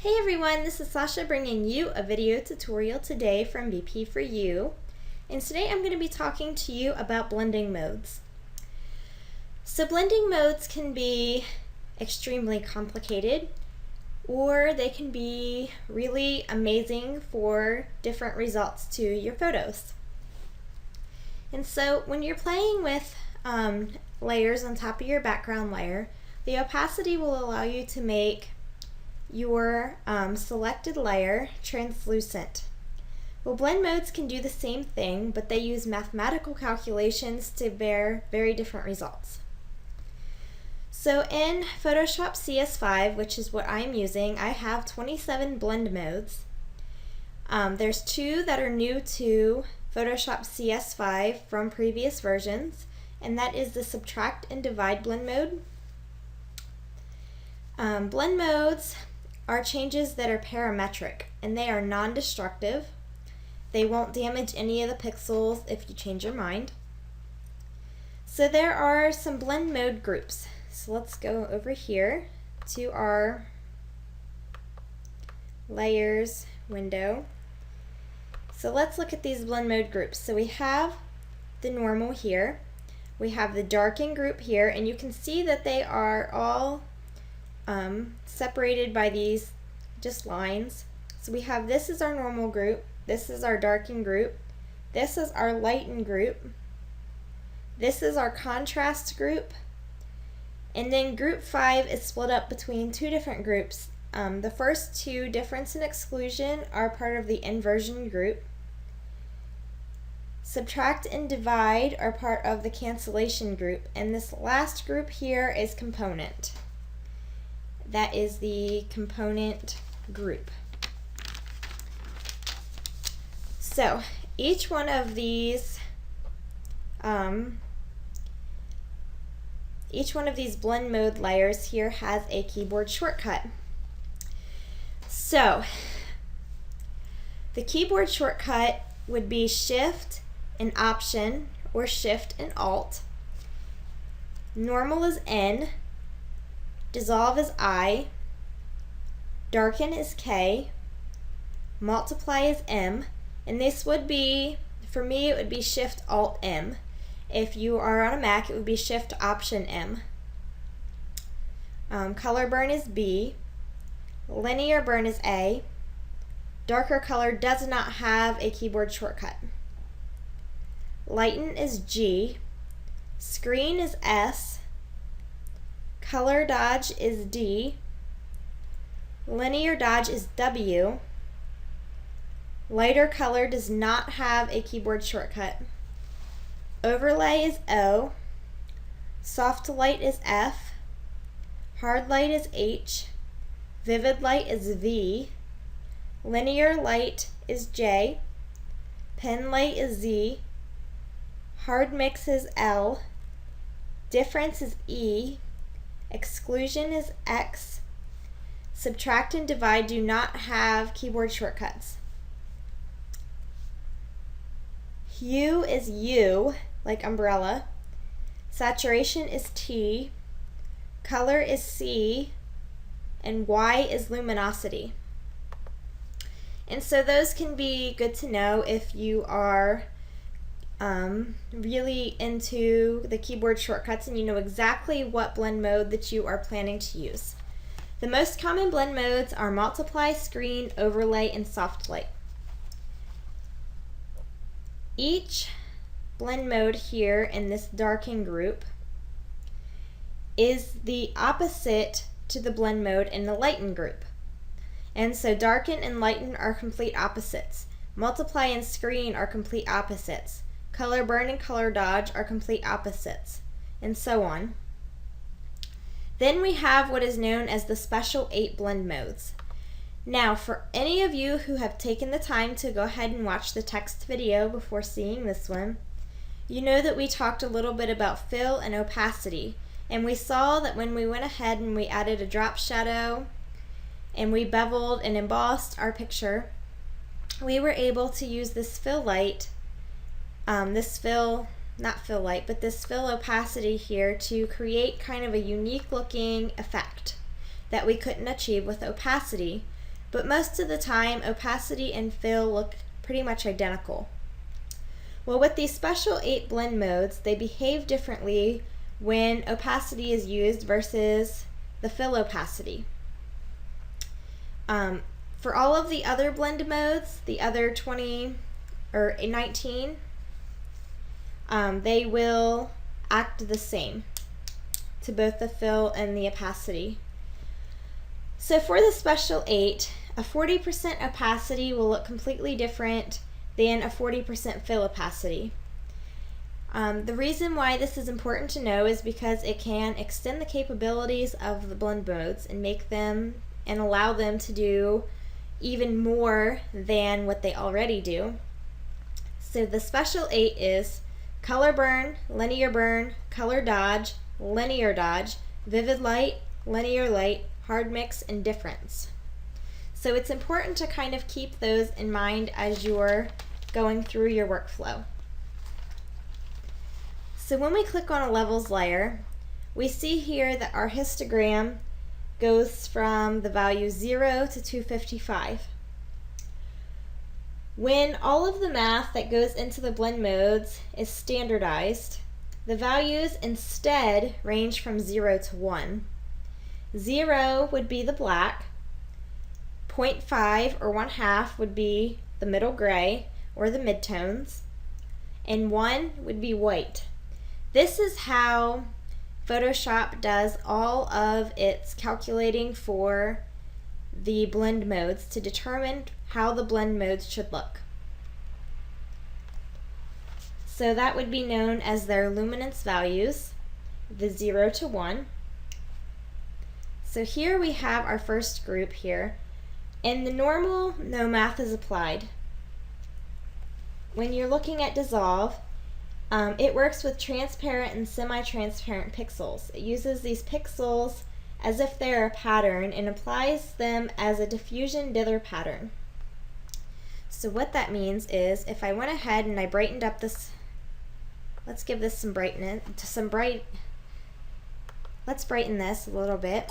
Hey everyone, this is Sasha bringing you a video tutorial today from BP4U. And today I'm going to be talking to you about blending modes. So blending modes can be extremely complicated, or they can be really amazing for different results to your photos. And so when you're playing with layers on top of your background layer, the opacity will allow you to make your selected layer translucent. Well, blend modes can do the same thing, but they use mathematical calculations to bear very different results. So in Photoshop CS5, which is what I'm using, I have 27 blend modes. There's 2 that are new to Photoshop CS5 from previous versions, and that is the subtract and divide blend mode. Blend modes are changes that are parametric, and they are non-destructive. They won't damage any of the pixels if you change your mind. So there are some blend mode groups. So let's go over here to our layers window. So let's look at these blend mode groups. So we have the normal here. We have the darken group here, and you can see that they are all separated by these just lines. So we have, this is our normal group, this is our darken group, this is our lighten group, this is our contrast group, and then group 5 is split up between 2 different groups. The first 2, difference and exclusion, are part of the inversion group. Subtract and divide are part of the cancellation group, and this last group here is component. That is the component group. So each one of these blend mode layers here has a keyboard shortcut. So the keyboard shortcut would be Shift and Option, or Shift and Alt. Normal is N. Dissolve is I, darken is K, multiply is M, and this would be, for me it would be Shift Alt M. If you are on a Mac, it would be Shift Option M. Color burn is B, linear burn is A, darker color does not have a keyboard shortcut. Lighten is G, screen is S, color dodge is D, linear dodge is W, lighter color does not have a keyboard shortcut. Overlay is O, soft light is F, hard light is H, vivid light is V, linear light is J, pen light is Z, hard mix is L, difference is E, exclusion is X, subtract and divide do not have keyboard shortcuts. Hue is U, like umbrella, saturation is T, color is C, and Y is luminosity. And so those can be good to know if you are really into the keyboard shortcuts and you know exactly what blend mode that you are planning to use. The most common blend modes are multiply, screen, overlay, and soft light. Each blend mode here in this darken group is the opposite to the blend mode in the lighten group. And so darken and lighten are complete opposites. Multiply and screen are complete opposites. Color burn and color dodge are complete opposites, and so on. Then we have what is known as the special 8 blend modes. Now, for any of you who have taken the time to go ahead and watch the text video before seeing this one, you know that we talked a little bit about fill and opacity, and we saw that when we went ahead and we added a drop shadow and we beveled and embossed our picture, we were able to use this fill light, this fill opacity here to create kind of a unique looking effect that we couldn't achieve with opacity but most of the time opacity and fill look pretty much identical. Well, with these special 8 blend modes, they behave differently when opacity is used versus the fill opacity. For all of the other blend modes, the other 20 or 19, they will act the same to both the fill and the opacity. So for the special 8, a 40% opacity will look completely different than a 40% fill opacity. The reason why this is important to know is because it can extend the capabilities of the blend modes and make them and allow them to do even more than what they already do. So the special 8 is color burn, linear burn, color dodge, linear dodge, vivid light, linear light, hard mix, and difference. So it's important to kind of keep those in mind as you're going through your workflow. So when we click on a levels layer, we see here that our histogram goes from the value 0 to 255. When all of the math that goes into the blend modes is standardized, the values instead range from 0 to 1. 0 would be the black, 0.5 or 1/2 would be the middle gray or the midtones, and 1 would be white. This is how Photoshop does all of its calculating for the blend modes to determine how the blend modes should look. So that would be known as their luminance values, the 0 to 1. So here we have our first group here. In the normal, no math is applied. When you're looking at dissolve, it works with transparent and semi-transparent pixels. It uses these pixels as if they're a pattern and applies them as a diffusion dither pattern. So what that means is if I went ahead and I brightened up this, let's give this some brightness, let's brighten this a little bit,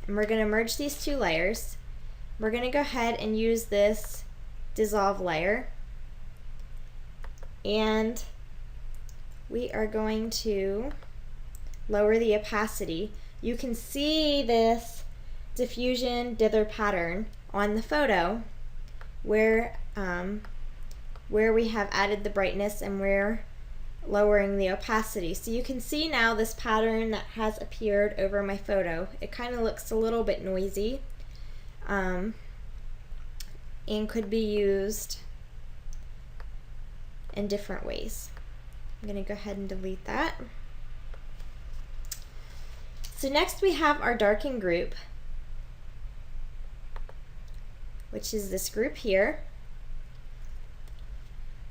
and we're going to merge these two layers. We're going to go ahead and use this dissolve layer, and we are going to lower the opacity. You can see this diffusion dither pattern on the photo where we have added the brightness and we're lowering the opacity. So you can see now this pattern that has appeared over my photo. It kind of looks a little bit noisy and could be used in different ways. I'm going to go ahead and delete that. So next we have our darken group, which is this group here.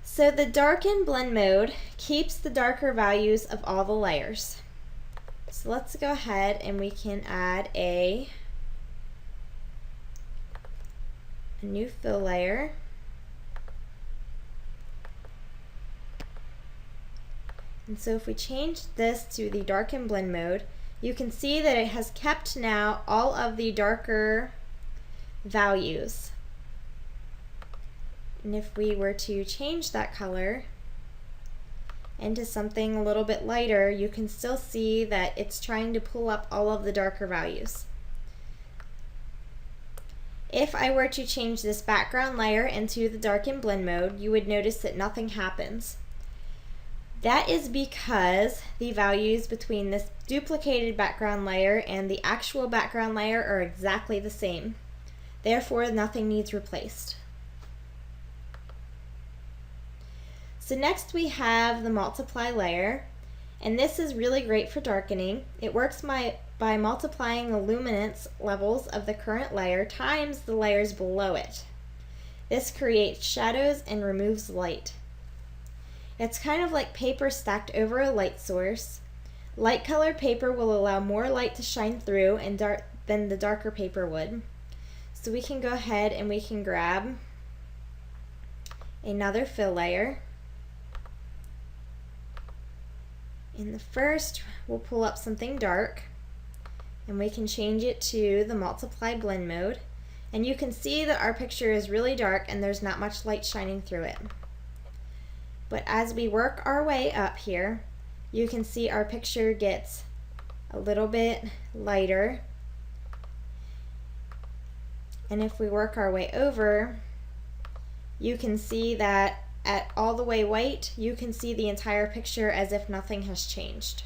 So the darken blend mode keeps the darker values of all the layers. So let's go ahead and we can add a new fill layer. And so if we change this to the darken blend mode, you can see that it has kept now all of the darker values. And if we were to change that color into something a little bit lighter, you can still see that it's trying to pull up all of the darker values. If I were to change this background layer into the darken blend mode, you would notice that nothing happens. That is because the values between this duplicated background layer and the actual background layer are exactly the same. Therefore, nothing needs replaced. So next we have the multiply layer, and this is really great for darkening. It works by multiplying the luminance levels of the current layer times the layers below it. This creates shadows and removes light. It's kind of like paper stacked over a light source. Light colored paper will allow more light to shine through than the darker paper would. So we can go ahead and we can grab another fill layer. In the first, we'll pull up something dark, and we can change it to the multiply blend mode. And you can see that our picture is really dark and there's not much light shining through it. But as we work our way up here, you can see our picture gets a little bit lighter. And if we work our way over, you can see that at all the way white, you can see the entire picture as if nothing has changed.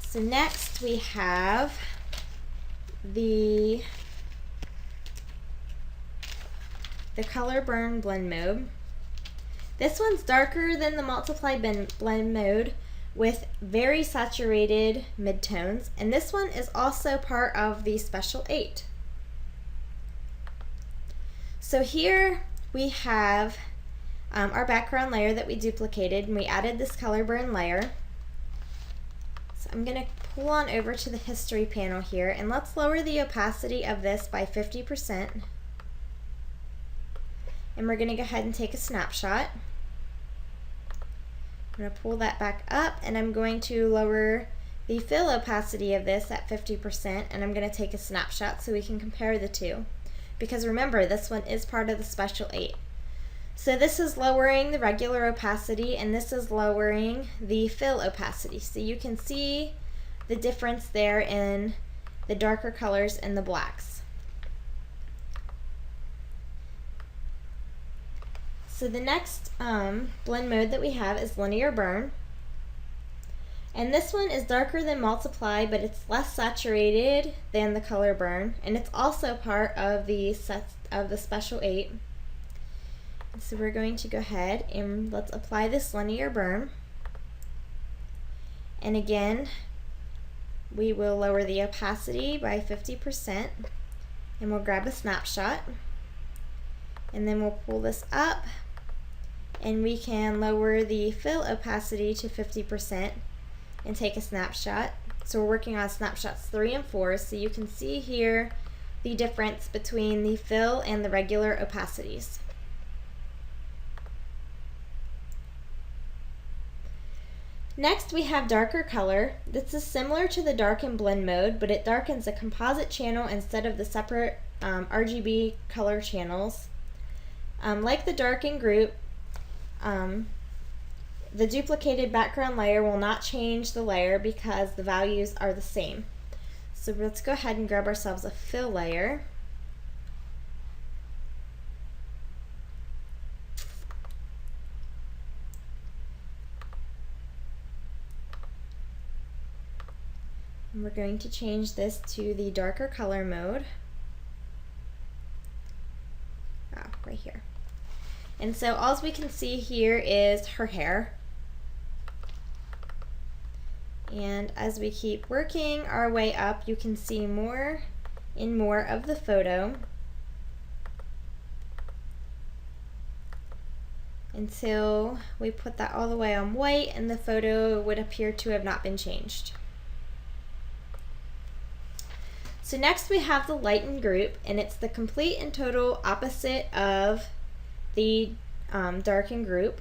So next we have the color burn blend mode. This one's darker than the multiply blend mode with very saturated midtones, and this one is also part of the Special 8. So here we have our background layer that we duplicated, and we added this color burn layer. So I'm going to pull on over to the history panel here, and let's lower the opacity of this by 50%. And we're going to go ahead and take a snapshot. I'm going to pull that back up, and I'm going to lower the fill opacity of this at 50%, and I'm going to take a snapshot so we can compare the two. Because remember, this one is part of the Special 8. So this is lowering the regular opacity, and this is lowering the fill opacity. So you can see the difference there in the darker colors and the blacks. So the next blend mode that we have is linear burn. And this one is darker than multiply, but it's less saturated than the color burn. And it's also part of the Special 8. So we're going to go ahead and let's apply this linear burn. And again, we will lower the opacity by 50%. And we'll grab a snapshot. And then we'll pull this up. And we can lower the fill opacity to 50% and take a snapshot. So we're working on snapshots 3 and 4, so you can see here the difference between the fill and the regular opacities. Next we have darker color. This is similar to the darken blend mode, but it darkens a composite channel instead of the separate RGB color channels. Like the darken group, the duplicated background layer will not change the layer because the values are the same. So let's go ahead and grab ourselves a fill layer. And we're going to change this to the darker color mode. Right here. And so all we can see here is her hair. And as we keep working our way up, you can see more and more of the photo until we put that all the way on white and the photo would appear to have not been changed. So next we have the lighten group, and it's the complete and total opposite of the darken group.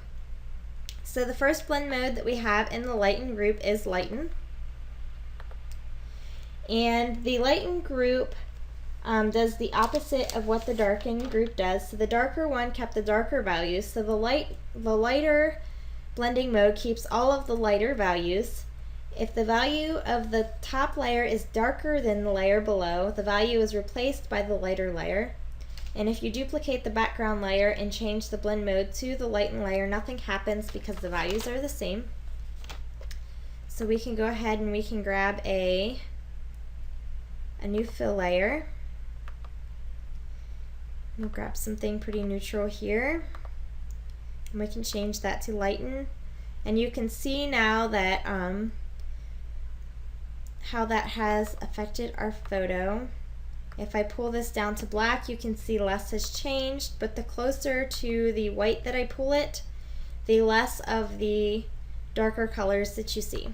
So the first blend mode that we have in the lighten group is lighten. And the lighten group does the opposite of what the darken group does. So the darker one kept the darker values. So the lighter blending mode keeps all of the lighter values. If the value of the top layer is darker than the layer below, the value is replaced by the lighter layer. And if you duplicate the background layer and change the blend mode to the lighten layer, nothing happens because the values are the same. So we can go ahead and we can grab a new fill layer. We'll grab something pretty neutral here. And we can change that to lighten. And you can see now that how that has affected our photo. If I pull this down to black, you can see less has changed, but the closer to the white that I pull it, the less of the darker colors that you see.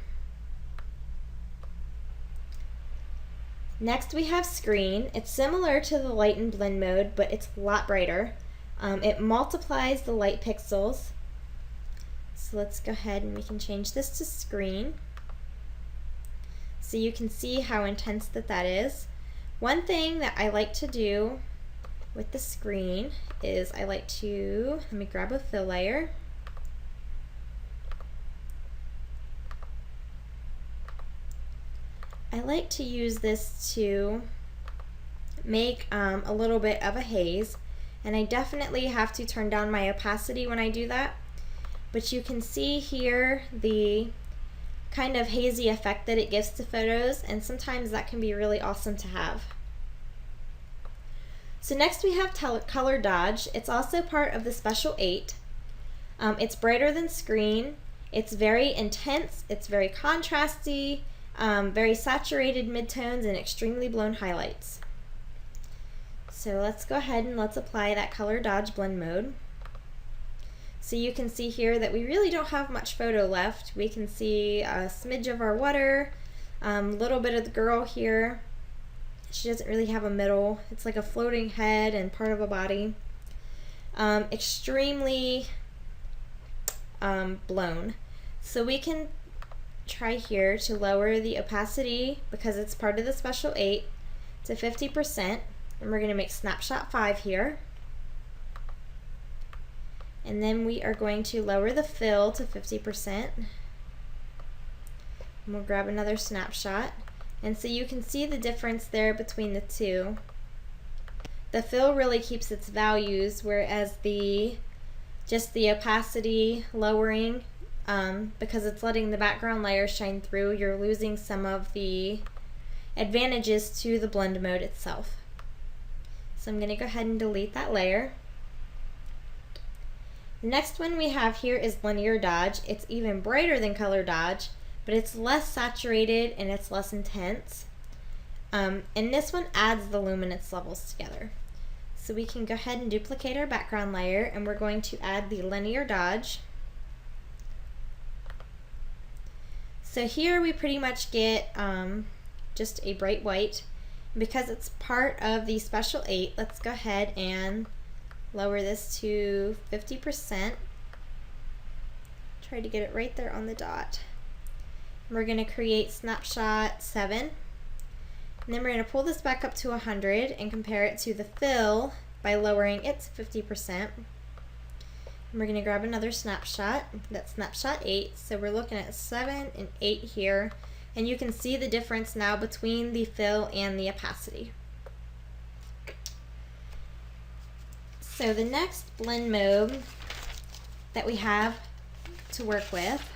Next we have screen. It's similar to the lighten blend mode, but it's a lot brighter. It multiplies the light pixels. So let's go ahead and we can change this to screen. so you can see how intense that is. One thing that I like to do with the screen is let me grab a fill layer. I like to use this to make a little bit of a haze, and I definitely have to turn down my opacity when I do that, but you can see here the kind of hazy effect that it gives to photos, and sometimes that can be really awesome to have. So next we have color dodge. It's also part of the Special 8. It's brighter than screen, it's very intense, it's very contrasty, very saturated midtones and extremely blown highlights. So let's go ahead and let's apply that color dodge blend mode. So you can see here that we really don't have much photo left. We can see a smidge of our water, a little bit of the girl here. She doesn't really have a middle. It's like a floating head and part of a body. Extremely blown. So we can try here to lower the opacity, because it's part of the Special 8, to 50%. And we're going to make snapshot 5 here. And then we are going to lower the fill to 50%. And we'll grab another snapshot. And so you can see the difference there between the two. The fill really keeps its values, whereas just the opacity lowering, because it's letting the background layer shine through, you're losing some of the advantages to the blend mode itself. So I'm going to go ahead and delete that layer. The next one we have here is linear dodge. It's even brighter than color dodge, but it's less saturated and it's less intense. And this one adds the luminance levels together. So we can go ahead and duplicate our background layer, and we're going to add the linear dodge. So here we pretty much get just a bright white. Because it's part of the Special 8, let's go ahead and lower this to 50%. Try to get it right there on the dot. We're going to create snapshot 7. And then we're going to pull this back up to 100 and compare it to the fill by lowering it to 50%. And we're going to grab another snapshot. That's snapshot 8. So we're looking at 7 and 8 here. And you can see the difference now between the fill and the opacity. So the next blend mode that we have to work with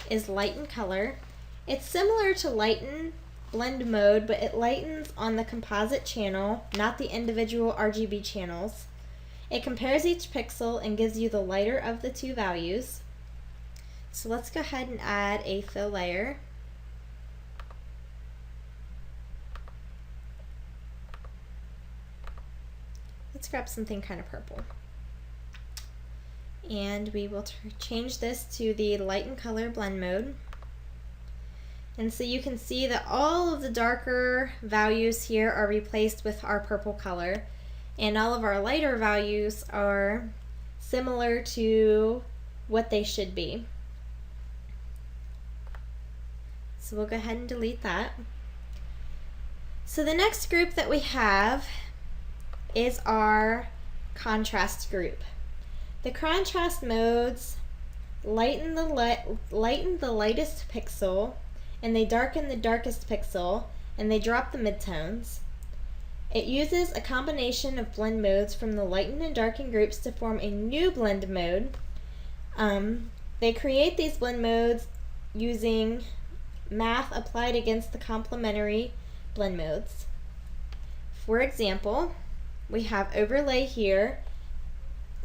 is lighten color. It's similar to lighten blend mode, but it lightens on the composite channel, not the individual RGB channels. It compares each pixel and gives you the lighter of the two values. So let's go ahead and add a fill layer. Let's grab something kind of purple. And we will change this to the lighten color blend mode. And so you can see that all of the darker values here are replaced with our purple color, and all of our lighter values are similar to what they should be. So we'll go ahead and delete that. So the next group that we have is our contrast group. The contrast modes lighten the lightest pixel, and they darken the darkest pixel, and they drop the midtones. It uses a combination of blend modes from the lighten and darken groups to form a new blend mode. They create these blend modes using math applied against the complementary blend modes. For example, we have overlay here.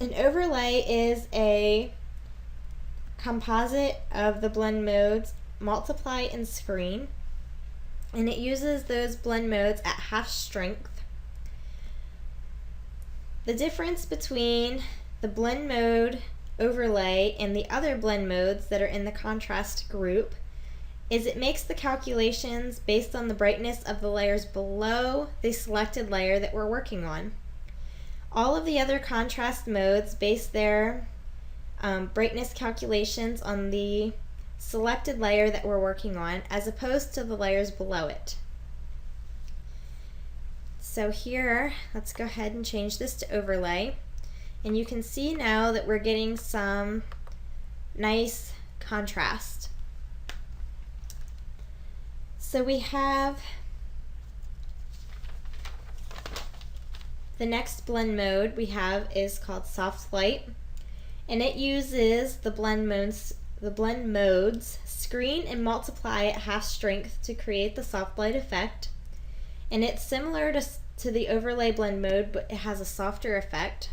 An overlay is a composite of the blend modes multiply and screen, and it uses those blend modes at half strength. The difference between the blend mode overlay and the other blend modes that are in the contrast group is it makes the calculations based on the brightness of the layers below the selected layer that we're working on. All of the other contrast modes base their brightness calculations on the selected layer that we're working on as opposed to the layers below it. So here, let's go ahead and change this to overlay. And you can see now that we're getting some nice contrast. So we have the next blend mode we have is called Soft Light, and it uses the blend modes screen and multiply at half strength to create the soft light effect. And it's similar to the overlay blend mode, but it has a softer effect.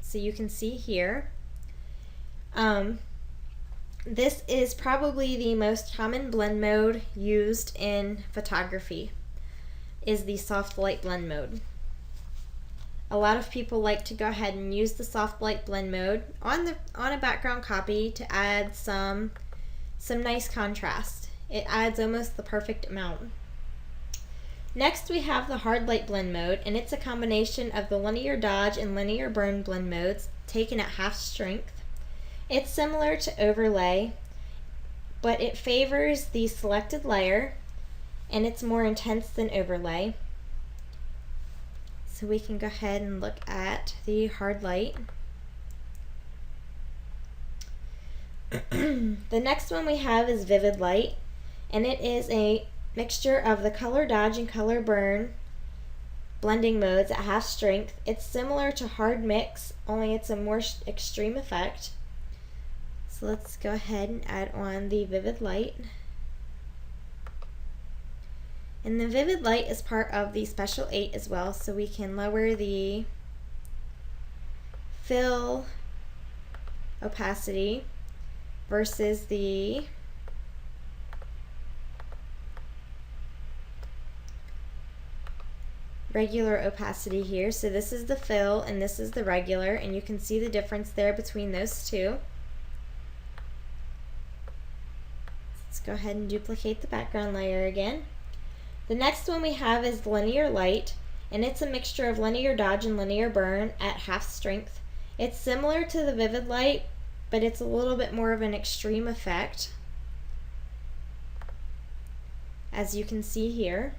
So you can see here. This is probably the most common blend mode used in photography, is the soft light blend mode. A lot of people like to go ahead and use the soft light blend mode on a background copy to add some nice contrast. It adds almost the perfect amount. Next we have the hard light blend mode, and it's a combination of the linear dodge and linear burn blend modes taken at half strength. It's similar to overlay, but it favors the selected layer, and it's more intense than overlay. So we can go ahead and look at the hard light. The next one we have is vivid light, and it is a mixture of the color dodge and color burn blending modes at half strength. It's similar to hard mix, only it's a more extreme effect. So let's go ahead and add on the vivid light. And the vivid light is part of the Special 8 as well, so we can lower the fill opacity versus the regular opacity here. So this is the fill and this is the regular, and you can see the difference there between those two. Let's go ahead and duplicate the background layer again. The next one we have is linear light, and it's a mixture of linear dodge and linear burn at half strength. It's similar to the vivid light, but it's a little bit more of an extreme effect, as you can see here.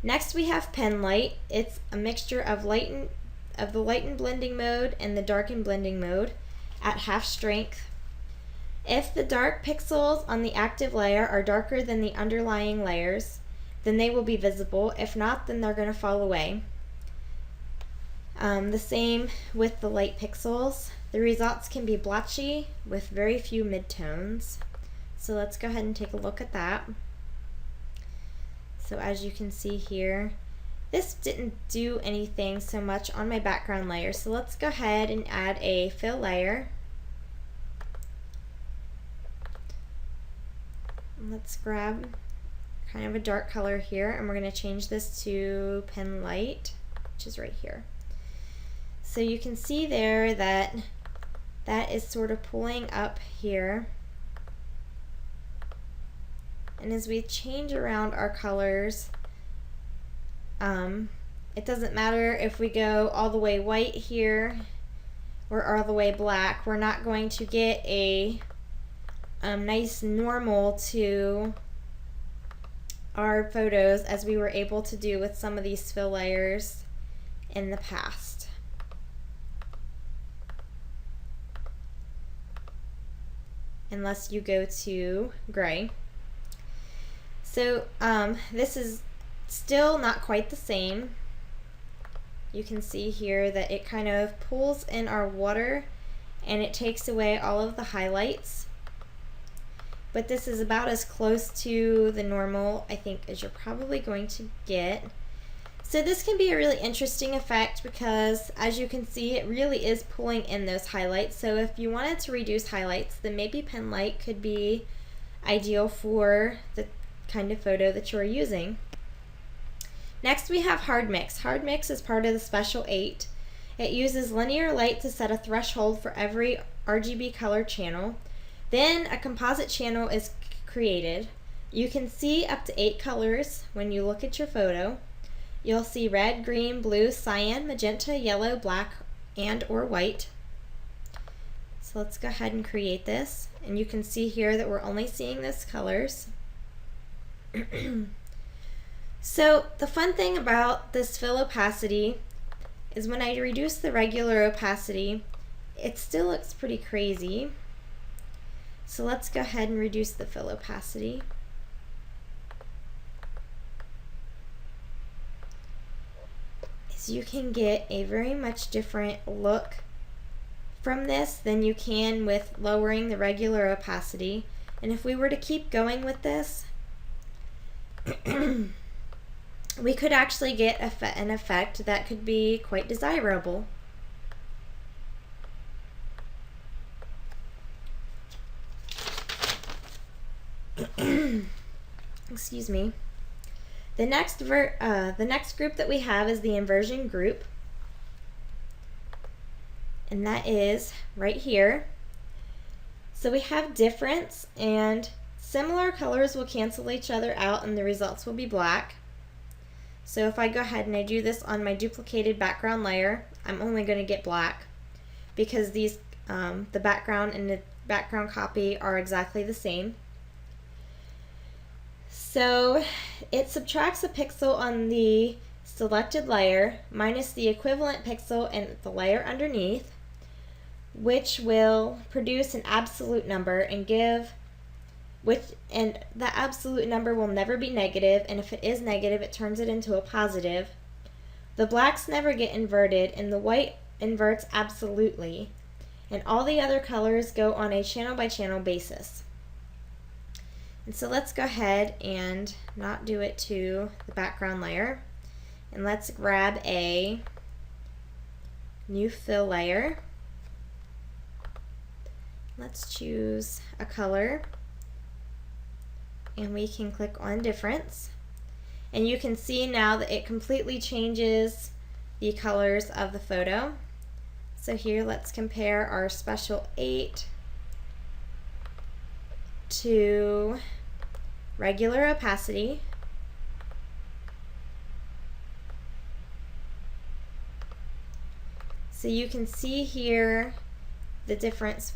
Next we have pen light. It's a mixture of the lighten blending mode and the darken blending mode at half strength. If the dark pixels on the active layer are darker than the underlying layers, then they will be visible. If not, then they're going to fall away. The same with the light pixels. The results can be blotchy with very few midtones. So let's go ahead and take a look at that. So as you can see here, this didn't do anything so much on my background layer. So let's go ahead and add a fill layer. Let's grab kind of a dark color here, and we're going to change this to pen light, which is right here. So you can see there that that is sort of pulling up here. And as we change around our colors, it doesn't matter if we go all the way white here or all the way black. We're not going to get a nice normal to our photos as we were able to do with some of these fill layers in the past. Unless you go to gray. So this is still not quite the same. You can see here that it kind of pulls in our water and it takes away all of the highlights. But this is about as close to the normal, I think, as you're probably going to get. So this can be a really interesting effect because, as you can see, it really is pulling in those highlights. So if you wanted to reduce highlights, then maybe pen light could be ideal for the kind of photo that you're using. Next we have hard mix. Hard mix is part of the Special 8. It uses linear light to set a threshold for every RGB color channel. Then a composite channel is created. You can see up to 8 colors when you look at your photo. You'll see red, green, blue, cyan, magenta, yellow, black, and or white. So let's go ahead and create this. And you can see here that we're only seeing those colors. So the fun thing about this fill opacity is when I reduce the regular opacity, it still looks pretty crazy. So let's go ahead and reduce the fill opacity. As you can get a very much different look from this than you can with lowering the regular opacity. And if we were to keep going with this, we could actually get an effect that could be quite desirable. Excuse me. The next group that we have is the inversion group, and that is right here. So we have difference, and similar colors will cancel each other out and the results will be black. So if I go ahead and I do this on my duplicated background layer, I'm only going to get black because these the background and the background copy are exactly the same. So it subtracts a pixel on the selected layer minus the equivalent pixel in the layer underneath, which will produce an absolute number and the absolute number will never be negative, and if it is negative, it turns it into a positive. The blacks never get inverted, and the white inverts absolutely, and all the other colors go on a channel by channel basis. And so let's go ahead and not do it to the background layer, and let's grab a new fill layer. Let's choose a color, and we can click on difference, and you can see now that it completely changes the colors of the photo. So here, let's compare our special 8 to regular opacity. So you can see here the difference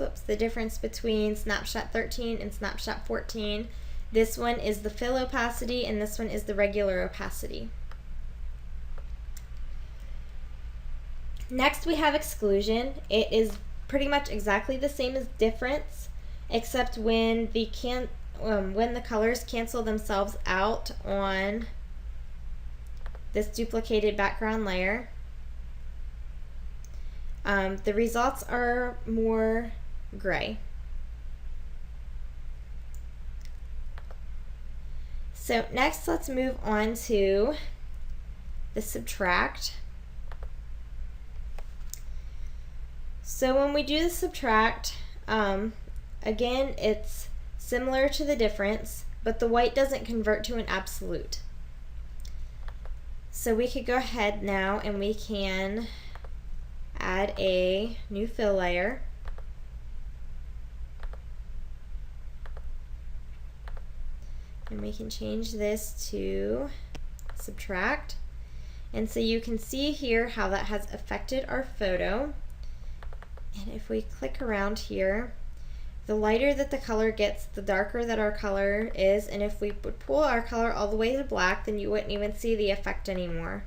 between snapshot 13 and snapshot 14. This one is the fill opacity and this one is the regular opacity. Next we have exclusion. It is pretty much exactly the same as difference, except when the colors cancel themselves out on this duplicated background layer, the results are more gray. So next, let's move on to the subtract. So when we do the subtract, again, it's similar to the difference, but the white doesn't convert to an absolute. So we could go ahead now and we can add a new fill layer. And we can change this to subtract. And so you can see here how that has affected our photo. And if we click around here, the lighter that the color gets, the darker that our color is. And if we would pull our color all the way to black, then you wouldn't even see the effect anymore.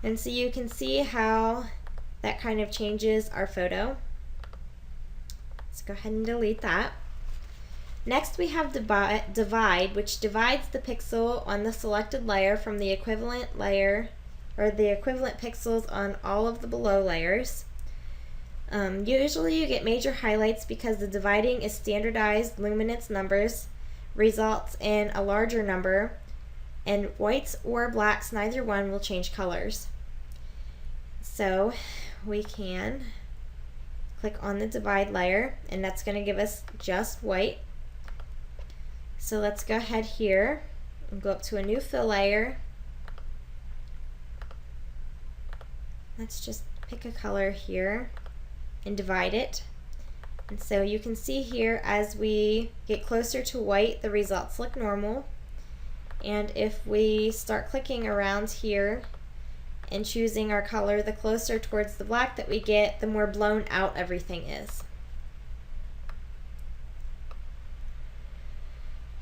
And so you can see how that kind of changes our photo. Let's go ahead and delete that. Next we have divide, which divides the pixel on the selected layer from the equivalent layer, or the equivalent pixels on all of the below layers. Usually you get major highlights because the dividing is standardized luminance numbers, results in a larger number, and whites or blacks, neither one will change colors. So we can click on the divide layer, and that's going to give us just white. So let's go ahead here and go up to a new fill layer. Let's just pick a color here and divide it. And so you can see here as we get closer to white, the results look normal. And if we start clicking around here and choosing our color, the closer towards the black that we get, the more blown out everything is.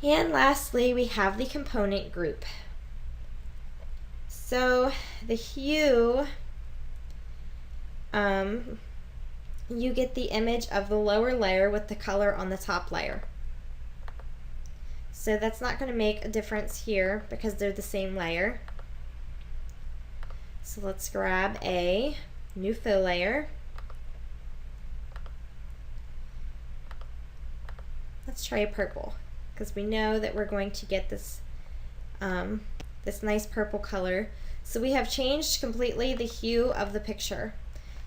And lastly, we have the component group. So the hue, you get the image of the lower layer with the color on the top layer. So that's not going to make a difference here because they're the same layer. So let's grab a new fill layer. Let's try a purple because we know that we're going to get this this nice purple color. So we have changed completely the hue of the picture.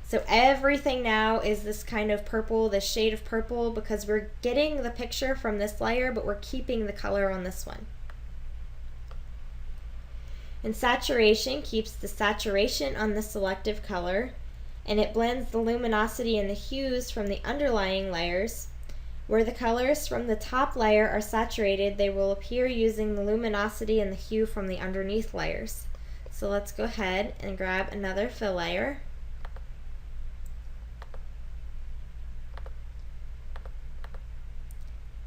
So everything now is this kind of purple, this shade of purple, because we're getting the picture from this layer, but we're keeping the color on this one. And saturation keeps the saturation on the selective color, and it blends the luminosity and the hues from the underlying layers. Where the colors from the top layer are saturated, they will appear using the luminosity and the hue from the underneath layers. So let's go ahead and grab another fill layer.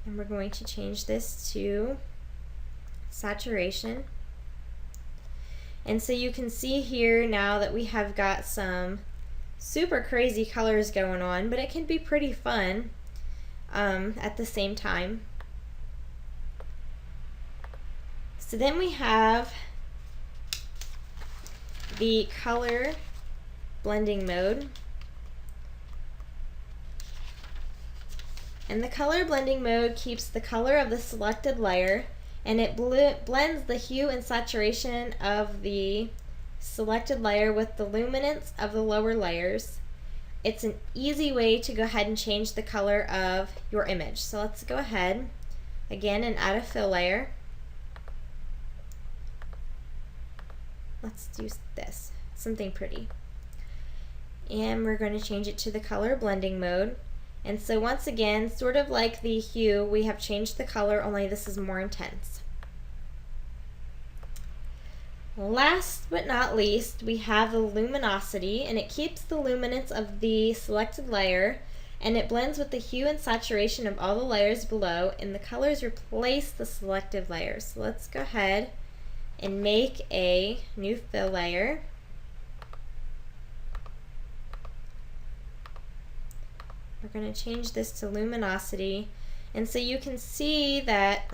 And we're going to change this to saturation. And so you can see here now that we have got some super crazy colors going on, but it can be pretty fun at the same time. So then we have the color blending mode. And the color blending mode keeps the color of the selected layer, and it blends the hue and saturation of the selected layer with the luminance of the lower layers. It's an easy way to go ahead and change the color of your image. So let's go ahead again and add a fill layer. Let's do this, something pretty. And we're going to change it to the color blending mode. And so once again, sort of like the hue, we have changed the color, only this is more intense. Last but not least, we have the luminosity, and it keeps the luminance of the selected layer, and it blends with the hue and saturation of all the layers below, and the colors replace the selective layers. So let's go ahead and make a new fill layer. We're going to change this to luminosity, and so you can see that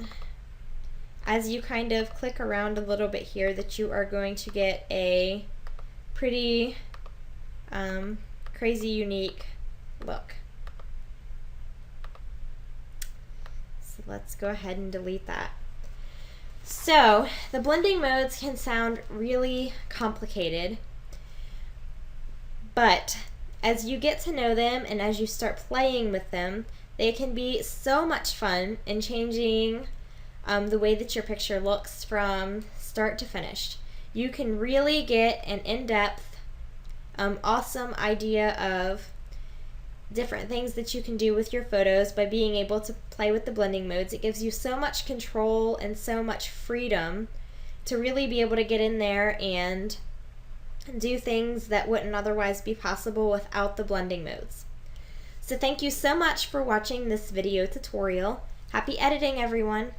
as you kind of click around a little bit here that you are going to get a pretty crazy unique look. So let's go ahead and delete that. So the blending modes can sound really complicated, but as you get to know them and as you start playing with them, they can be so much fun in changing the way that your picture looks from start to finish. You can really get an in-depth, awesome idea of different things that you can do with your photos by being able to play with the blending modes. It gives you so much control and so much freedom to really be able to get in there and do things that wouldn't otherwise be possible without the blending modes. So thank you so much for watching this video tutorial. Happy editing, everyone!